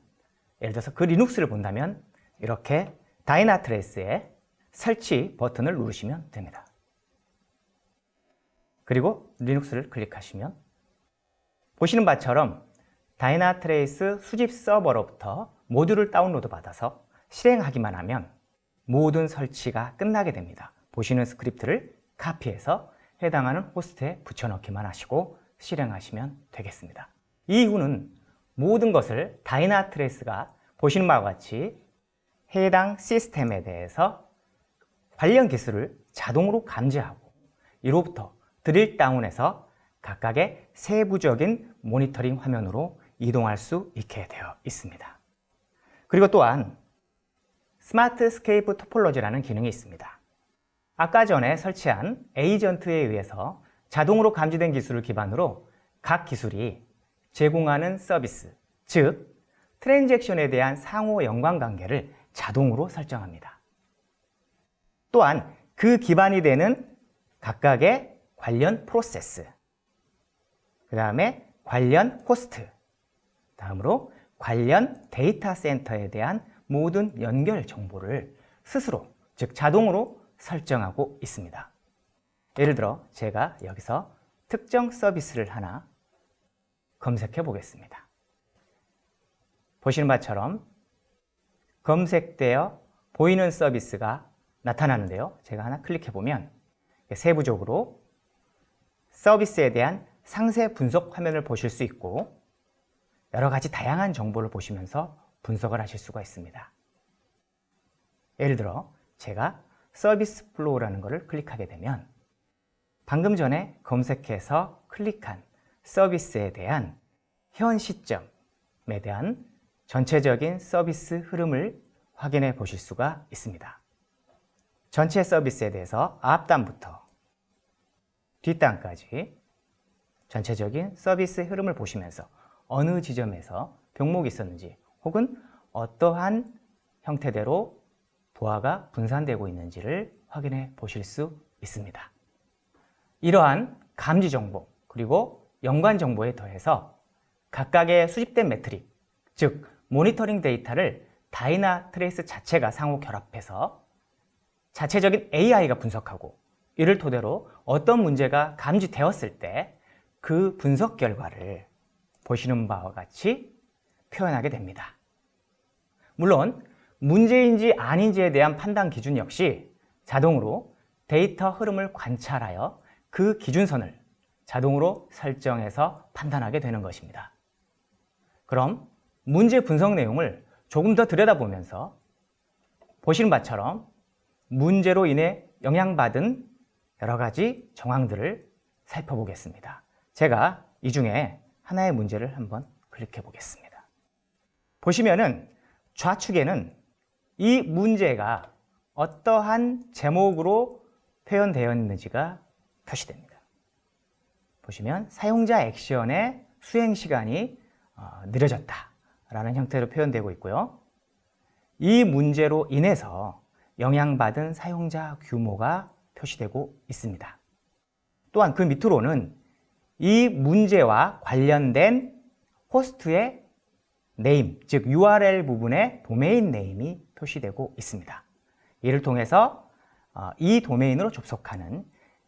예를 들어서 그 리눅스를 본다면 이렇게 다이나트레이스의 설치 버튼을 누르시면 됩니다. 그리고 리눅스를 클릭하시면 보시는 바처럼 다이나트레이스 수집 서버로부터 모듈을 다운로드 받아서 실행하기만 하면 모든 설치가 끝나게 됩니다. 보시는 스크립트를 카피해서 해당하는 호스트에 붙여넣기만 하시고 실행하시면 되겠습니다. 이 이후는 모든 것을 다이나트레이스가 보시는 바와 같이 해당 시스템에 대해서 관련 기술을 자동으로 감지하고 이로부터 드릴 다운해서 각각의 세부적인 모니터링 화면으로 이동할 수 있게 되어 있습니다. 그리고 또한 스마트 스케이프 토폴로지라는 기능이 있습니다. 아까 전에 설치한 에이전트에 의해서 자동으로 감지된 기술을 기반으로 각 기술이 제공하는 서비스, 즉 트랜잭션에 대한 상호 연관관계를 자동으로 설정합니다. 또한 그 기반이 되는 각각의 관련 프로세스, 그 다음에 관련 호스트, 다음으로 관련 데이터 센터에 대한 모든 연결 정보를 스스로, 즉 자동으로 설정하고 있습니다. 예를 들어 제가 여기서 특정 서비스를 하나 검색해 보겠습니다. 보시는 바처럼 검색되어 보이는 서비스가 나타나는데요. 제가 하나 클릭해 보면 세부적으로 서비스에 대한 상세 분석 화면을 보실 수 있고 여러 가지 다양한 정보를 보시면서 분석을 하실 수가 있습니다. 예를 들어 제가 서비스 플로우라는 것을 클릭하게 되면 방금 전에 검색해서 클릭한 서비스에 대한 현 시점에 대한 전체적인 서비스 흐름을 확인해 보실 수가 있습니다. 전체 서비스에 대해서 앞단부터 뒷단까지 전체적인 서비스 흐름을 보시면서 어느 지점에서 병목이 있었는지 혹은 어떠한 형태대로 도화가 분산되고 있는지를 확인해 보실 수 있습니다. 이러한 감지 정보 그리고 연관 정보에 더해서 각각의 수집된 매트릭, 즉 모니터링 데이터를 다이나트레이스 자체가 상호 결합해서 자체적인 AI가 분석하고 이를 토대로 어떤 문제가 감지되었을 때 그 분석 결과를 보시는 바와 같이 표현하게 됩니다. 물론 문제인지 아닌지에 대한 판단 기준 역시 자동으로 데이터 흐름을 관찰하여 그 기준선을 자동으로 설정해서 판단하게 되는 것입니다. 그럼 문제 분석 내용을 조금 더 들여다보면서 보시는 바처럼 문제로 인해 영향받은 여러 가지 정황들을 살펴보겠습니다. 제가 이 중에 하나의 문제를 한번 클릭해 보겠습니다. 보시면은 좌측에는 이 문제가 어떠한 제목으로 표현되었는지가 표시됩니다. 보시면 사용자 액션의 수행 시간이 느려졌다라는 형태로 표현되고 있고요. 이 문제로 인해서 영향받은 사용자 규모가 표시되고 있습니다. 또한 그 밑으로는 이 문제와 관련된 호스트의 네임, 즉 URL 부분의 도메인 네임이 표시되고 있습니다. 이를 통해서 이 도메인으로 접속하는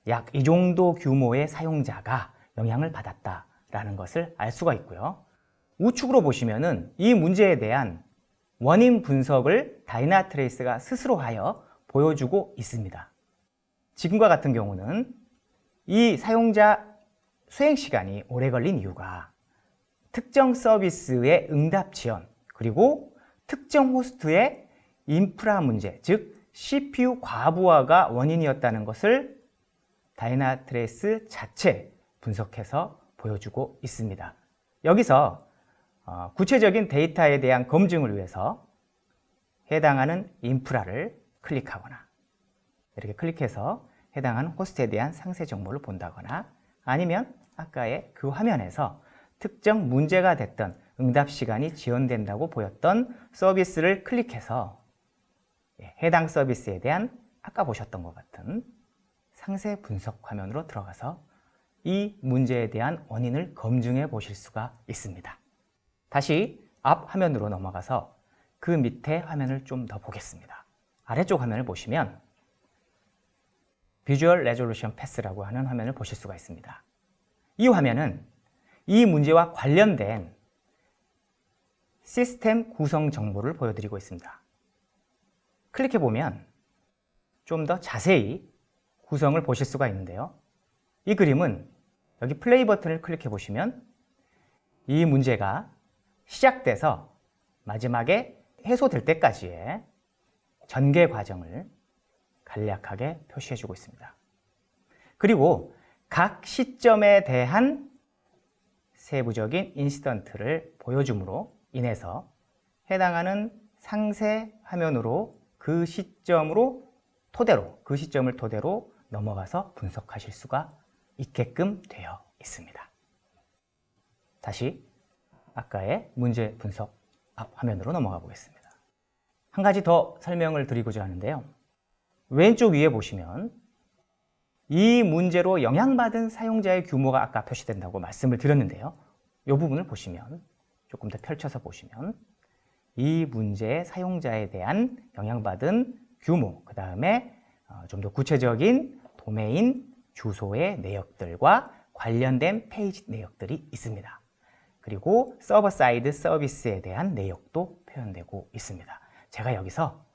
약 이 정도 규모의 사용자가 영향을 받았다라는 것을 알 수가 있고요. 우측으로 보시면은 이 문제에 대한 원인 분석을 다이나트레이스가 스스로 하여 보여주고 있습니다. 지금과 같은 경우는 이 사용자 수행 시간이 오래 걸린 이유가 특정 서비스의 응답 지연, 그리고 특정 호스트의 인프라 문제, 즉 CPU 과부하가 원인이었다는 것을 다이나트레이스 자체 분석해서 보여주고 있습니다. 여기서 구체적인 데이터에 대한 검증을 위해서 해당하는 인프라를 클릭하거나 이렇게 클릭해서 해당하는 호스트에 대한 상세 정보를 본다거나 아니면 아까의 그 화면에서 특정 문제가 됐던 응답 시간이 지연된다고 보였던 서비스를 클릭해서 해당 서비스에 대한 아까 보셨던 것 같은 상세 분석 화면으로 들어가서 이 문제에 대한 원인을 검증해 보실 수가 있습니다. 다시 앞 화면으로 넘어가서 그 밑에 화면을 좀 더 보겠습니다. 아래쪽 화면을 보시면 비주얼 레졸루션 패스라고 하는 화면을 보실 수가 있습니다. 이 화면은 이 문제와 관련된 시스템 구성 정보를 보여드리고 있습니다. 클릭해 보면 좀 더 자세히 구성을 보실 수가 있는데요. 이 그림은 여기 플레이 버튼을 클릭해 보시면 이 문제가 시작돼서 마지막에 해소될 때까지의 전개 과정을 간략하게 표시해 주고 있습니다. 그리고 각 시점에 대한 세부적인 인시던트를 보여줌으로 인해서 해당하는 상세 화면으로 그 시점을 토대로 넘어가서 분석하실 수가 있게끔 되어 있습니다. 다시 아까의 문제 분석 앞 화면으로 넘어가 보겠습니다. 한 가지 더 설명을 드리고자 하는데요. 왼쪽 위에 보시면 이 문제로 영향받은 사용자의 규모가 아까 표시된다고 말씀을 드렸는데요. 이 부분을 보시면 조금 더 펼쳐서 보시면 이 문제의 사용자에 대한 영향받은 규모, 그 다음에 좀 더 구체적인 도메인 주소의 내역들과 관련된 페이지 내역들이 있습니다. 그리고 서버 사이드 서비스에 대한 내역도 표현되고 있습니다. 제가 여기서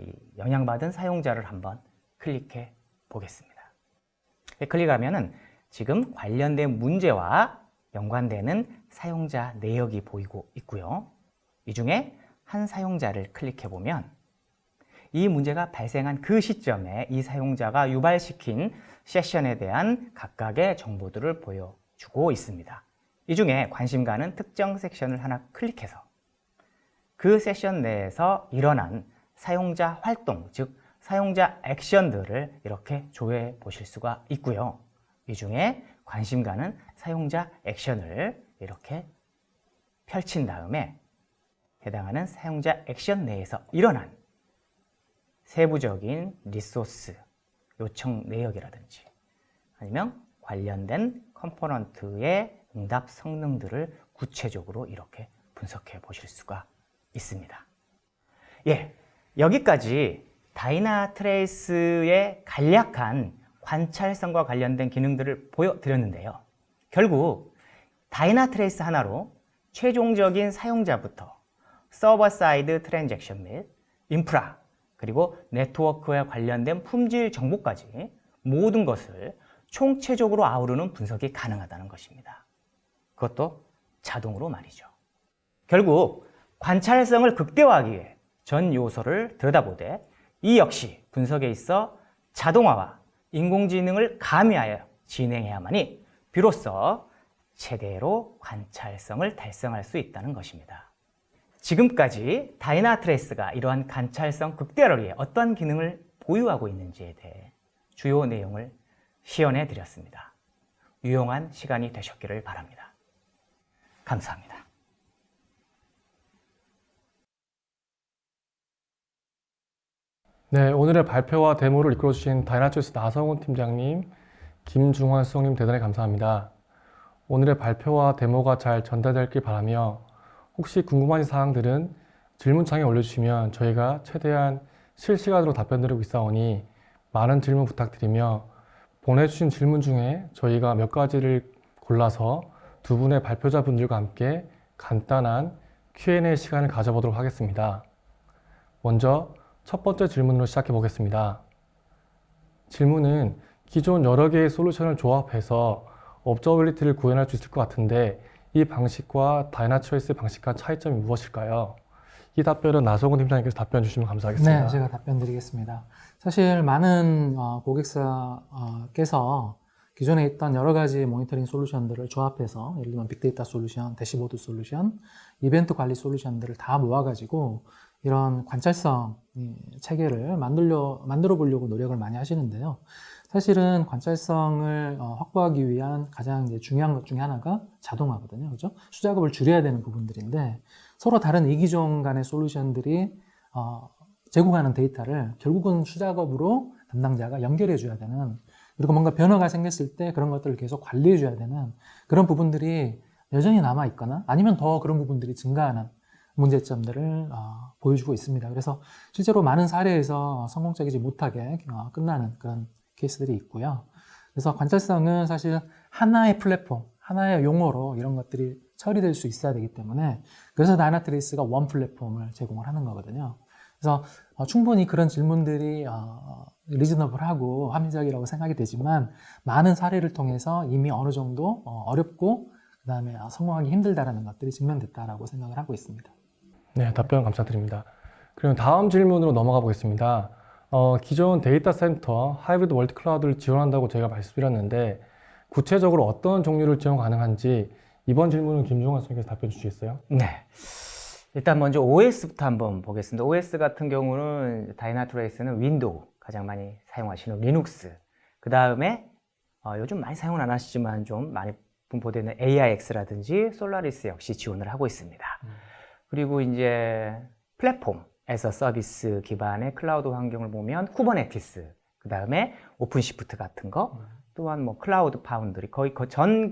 이 영향받은 사용자를 한번 클릭해 보겠습니다. 클릭하면은 지금 관련된 문제와 연관되는 사용자 내역이 보이고 있고요. 이 중에 한 사용자를 클릭해 보면 이 문제가 발생한 그 시점에 이 사용자가 유발시킨 세션에 대한 각각의 정보들을 보여주고 있습니다. 이 중에 관심 가는 특정 섹션을 하나 클릭해서 그 세션 내에서 일어난 사용자 활동, 즉 사용자 액션들을 이렇게 조회해 보실 수가 있고요. 이 중에 관심 가는 사용자 액션을 이렇게 펼친 다음에 해당하는 사용자 액션 내에서 일어난 세부적인 리소스, 요청 내역이라든지 아니면 관련된 컴포넌트의 응답 성능들을 구체적으로 이렇게 분석해 보실 수가 있습니다. 여기까지 다이나트레이스의 간략한 관찰성과 관련된 기능들을 보여드렸는데요. 결국 다이나트레이스 하나로 최종적인 사용자부터 서버 사이드 트랜잭션 및 인프라, 그리고 네트워크에 관련된 품질 정보까지 모든 것을 총체적으로 아우르는 분석이 가능하다는 것입니다. 그것도 자동으로 말이죠. 결국 관찰성을 극대화하기 위해 전 요소를 들여다보되 이 역시 분석에 있어 자동화와 인공지능을 가미하여 진행해야만이 비로소 제대로 관찰성을 달성할 수 있다는 것입니다. 지금까지 다이나트레이스가 이러한 관찰성 극대화를 위해 어떤 기능을 보유하고 있는지에 대해 주요 내용을 시연해 드렸습니다. 유용한 시간이 되셨기를 바랍니다. 감사합니다. 네, 오늘의 발표와 데모를 이끌어주신 다이나초이스 나성훈 팀장님, 김중환 수석님 대단히 감사합니다. 오늘의 발표와 데모가 잘 전달되길 바라며 혹시 궁금한 사항들은 질문창에 올려주시면 저희가 최대한 실시간으로 답변드리고 있사오니 많은 질문 부탁드리며 보내주신 질문 중에 저희가 몇 가지를 골라서 두 분의 발표자분들과 함께 간단한 Q&A 시간을 가져보도록 하겠습니다. 먼저 첫 번째 질문으로 시작해 보겠습니다. 질문은 기존 여러 개의 솔루션을 조합해서 업저버빌리티를 구현할 수 있을 것 같은데 이 방식과 다이나초이스 방식 간 차이점이 무엇일까요? 이 답변은 나성훈 팀장님께서 답변 주시면 감사하겠습니다. 네, 제가 답변 드리겠습니다. 사실 많은 고객사께서 기존에 있던 여러 가지 모니터링 솔루션들을 조합해서 예를 들면 빅데이터 솔루션, 대시보드 솔루션, 이벤트 관리 솔루션들을 다 모아가지고 이런 관찰성 체계를 만들어 보려고 노력을 많이 하시는데요. 사실은 관찰성을 확보하기 위한 가장 이제 중요한 것 중에 하나가 자동화거든요. 그죠? 수작업을 줄여야 되는 부분들인데 서로 다른 이기종 간의 솔루션들이 제공하는 데이터를 결국은 수작업으로 담당자가 연결해 줘야 되는, 그리고 뭔가 변화가 생겼을 때 그런 것들을 계속 관리해 줘야 되는 그런 부분들이 여전히 남아 있거나 아니면 더 그런 부분들이 증가하는 문제점들을 보여주고 있습니다. 그래서 실제로 많은 사례에서 성공적이지 못하게 끝나는 그런 케이스들이 있고요. 그래서 관찰성은 사실 하나의 플랫폼, 하나의 용어로 이런 것들이 처리될 수 있어야 되기 때문에 그래서 다이나트레이스가 원 플랫폼을 제공을 하는 거거든요. 그래서 충분히 그런 질문들이 리즈너블하고 합리적이라고 생각이 되지만 많은 사례를 통해서 이미 어느 정도 어렵고 그 다음에 성공하기 힘들다라는 것들이 증명됐다라고 생각을 하고 있습니다. 네, 답변 감사드립니다. 그럼 다음 질문으로 넘어가 보겠습니다. 기존 데이터 센터, 하이브리드 멀티 클라우드를 지원한다고 제가 말씀드렸는데 구체적으로 어떤 종류를 지원 가능한지 이번 질문은 김종환 선생님께서 답변 주시겠어요? 네. 일단 먼저 OS부터 한번 보겠습니다. OS 같은 경우는 다이나트레이스는 윈도우 가장 많이 사용하시는 리눅스, 그 다음에 요즘 많이 사용은 안 하시지만 좀 많이 분포되는 AIX라든지 솔라리스 역시 지원을 하고 있습니다. 그리고 이제 플랫폼에서 서비스 기반의 클라우드 환경을 보면 쿠버네티스, 그 다음에 오픈시프트 같은 거, 또한 뭐 클라우드 파운드리, 거의 전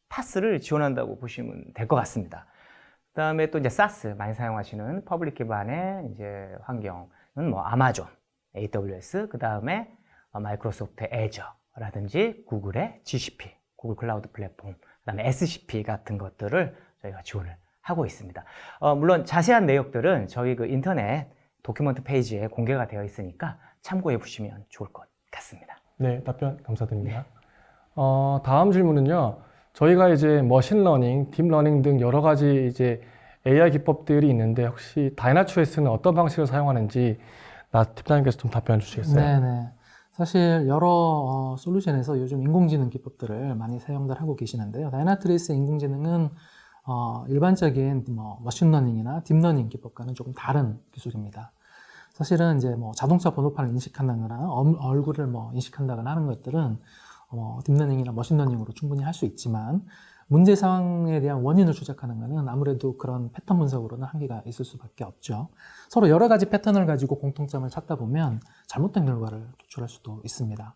파스를 지원한다고 보시면 될 것 같습니다. 그 다음에 또 이제 SaaS 많이 사용하시는 퍼블릭 기반의 이제 환경은 뭐 아마존, AWS, 그 다음에 마이크로소프트 애저라든지 구글의 GCP, 구글 클라우드 플랫폼, 그 다음에 SCP 같은 것들을 저희가 지원을 하고 있습니다. 물론 자세한 내역들은 저희 그 인터넷 도큐먼트 페이지에 공개가 되어 있으니까 참고해 보시면 좋을 것 같습니다. 네, 답변 감사드립니다. 다음 질문은요. 저희가 이제 머신러닝, 딥러닝 등 여러 가지 이제 AI 기법들이 있는데 혹시 다이나초이스는 어떤 방식을 사용하는지 나 팀장님께서 좀 답변해 주시겠어요? 네네. 사실 여러 솔루션에서 요즘 인공지능 기법들을 많이 사용들 하고 계시는데요. 다이나트레이스 인공지능은 일반적인 머신러닝이나 딥러닝 기법과는 조금 다른 기술입니다. 사실은 이제 자동차 번호판을 인식한다거나 얼굴을 인식한다거나 하는 것들은 딥러닝이나 머신러닝으로 충분히 할 수 있지만 문제 상황에 대한 원인을 추적하는 것은 아무래도 그런 패턴 분석으로는 한계가 있을 수밖에 없죠. 서로 여러 가지 패턴을 가지고 공통점을 찾다 보면 잘못된 결과를 도출할 수도 있습니다.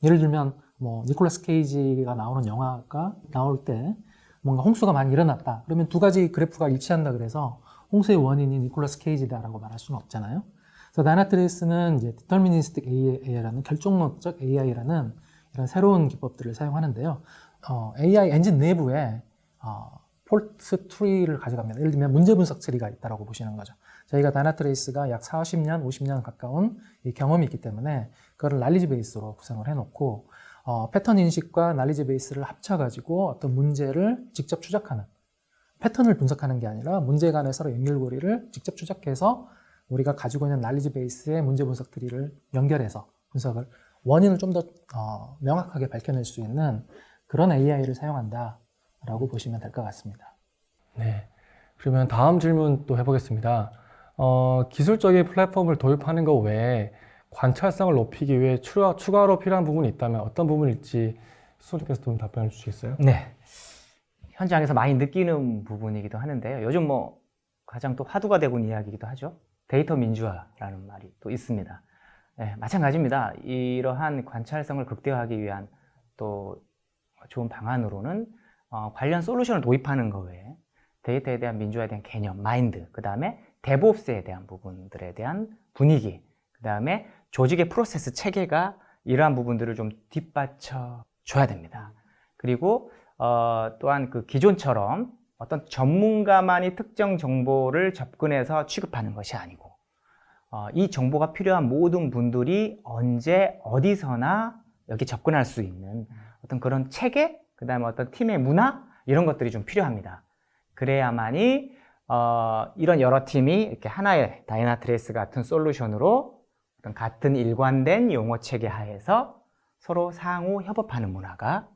예를 들면 니콜라스 케이지가 나오는 영화가 나올 때 뭔가 홍수가 많이 일어났다. 그러면 두 가지 그래프가 일치한다 그래서 홍수의 원인이 니콜라스 케이지다라고 말할 수는 없잖아요. 그래서 다이나트레이스는 이제 디터미니스틱 AI라는 결정론적 AI라는 이런 새로운 기법들을 사용하는데요. AI 엔진 내부에 폴트 트리를 가져갑니다. 예를 들면 문제 분석 트리가 있다고 보시는 거죠. 저희가 다이나트레이스가 약 40년, 50년 가까운 이 경험이 있기 때문에 그거를 날리지 베이스로 구성을 해놓고 패턴 인식과 날리지 베이스를 합쳐가지고 어떤 문제를 직접 추적하는, 패턴을 분석하는 게 아니라 문제 간의 서로 연결고리를 직접 추적해서 우리가 가지고 있는 날리지 베이스의 문제 분석 트리를 연결해서 분석을, 원인을 좀 더 명확하게 밝혀낼 수 있는 그런 AI를 사용한다라고 보시면 될 것 같습니다. 네. 그러면 다음 질문 또 해보겠습니다. 기술적인 플랫폼을 도입하는 것 외에 관찰성을 높이기 위해 추가로 필요한 부분이 있다면 어떤 부분일지 수석님께서 좀 답변해 주시겠어요? 네. 현장에서 많이 느끼는 부분이기도 하는데요. 요즘 가장 또 화두가 되고 있는 이야기이기도 하죠. 데이터 민주화라는 말이 또 있습니다. 네, 마찬가지입니다. 이러한 관찰성을 극대화하기 위한 또 좋은 방안으로는 관련 솔루션을 도입하는 거 외에 데이터에 대한 민주화에 대한 개념, 마인드, 그 다음에 데브옵스에 대한 부분들에 대한 분위기, 그 다음에 조직의 프로세스 체계가 이러한 부분들을 좀 뒷받쳐 줘야 됩니다. 그리고 또한 그 기존처럼 어떤 전문가만이 특정 정보를 접근해서 취급하는 것이 아니고 이 정보가 필요한 모든 분들이 언제 어디서나 여기 접근할 수 있는 어떤 그런 체계, 그 다음에 어떤 팀의 문화 이런 것들이 좀 필요합니다. 그래야만이 이런 여러 팀이 이렇게 하나의 다이나트레이스 같은 솔루션으로 어떤 같은 일관된 용어 체계 하에서 서로 상호 협업하는 문화가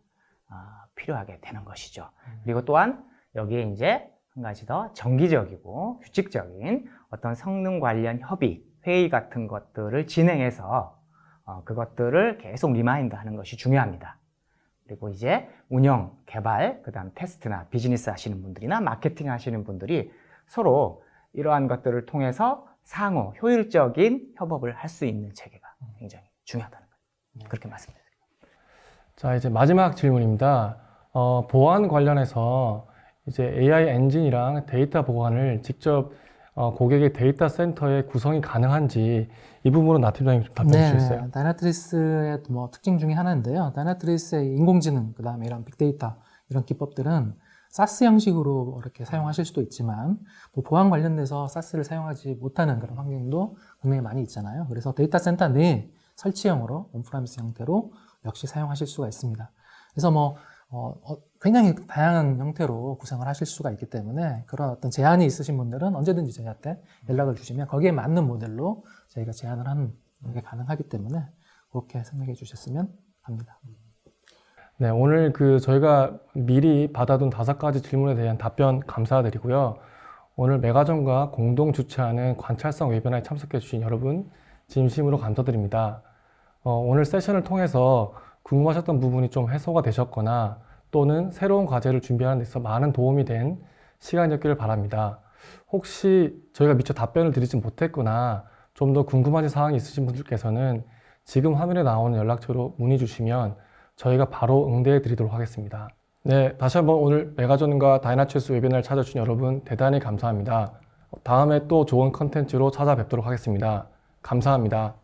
필요하게 되는 것이죠. 그리고 또한 여기에 이제 한 가지 더 정기적이고 규칙적인 어떤 성능 관련 협의, 회의 같은 것들을 진행해서 그것들을 계속 리마인드 하는 것이 중요합니다. 그리고 이제 운영, 개발, 그 다음 테스트나 비즈니스 하시는 분들이나 마케팅 하시는 분들이 서로 이러한 것들을 통해서 상호 효율적인 협업을 할 수 있는 체계가 굉장히 중요하다는 거예요. 그렇게 말씀드립니다. 자, 이제 마지막 질문입니다. 보안 관련해서 이제 AI 엔진이랑 데이터 보안을 직접 고객의 데이터 센터에 구성이 가능한지 이 부분은 나 팀장님 좀 답변해 주시겠어요? 다이나트리스의 뭐 특징 중에 하나인데요. 다이나트리스의 인공지능, 그 다음에 이런 빅데이터, 이런 기법들은 사스 형식으로 이렇게 사용하실 수도 있지만, 뭐 보안 관련돼서 사스를 사용하지 못하는 그런 환경도 분명히 많이 있잖아요. 그래서 데이터 센터 내 설치형으로, 온프라미스 형태로 역시 사용하실 수가 있습니다. 그래서 뭐, 굉장히 다양한 형태로 구성을 하실 수가 있기 때문에 그런 어떤 제한이 있으신 분들은 언제든지 저희한테 연락을 주시면 거기에 맞는 모델로 저희가 제안을 하는 게 가능하기 때문에 그렇게 생각해 주셨으면 합니다. 네, 오늘 저희가 미리 받아둔 5가지 질문에 대한 답변 감사드리고요. 오늘 메가전과 공동 주최하는 관찰성 웨비나에 참석해 주신 여러분 진심으로 감사드립니다. 오늘 세션을 통해서 궁금하셨던 부분이 좀 해소가 되셨거나 또는 새로운 과제를 준비하는 데 있어 많은 도움이 된 시간이었기를 바랍니다. 혹시 저희가 미처 답변을 드리지 못했거나 좀 더 궁금하신 사항이 있으신 분들께서는 지금 화면에 나오는 연락처로 문의 주시면 저희가 바로 응대해 드리도록 하겠습니다. 네, 다시 한번 오늘 메가전과 다이나트레이스 웨비나를 찾아주신 여러분 대단히 감사합니다. 다음에 또 좋은 컨텐츠로 찾아뵙도록 하겠습니다. 감사합니다.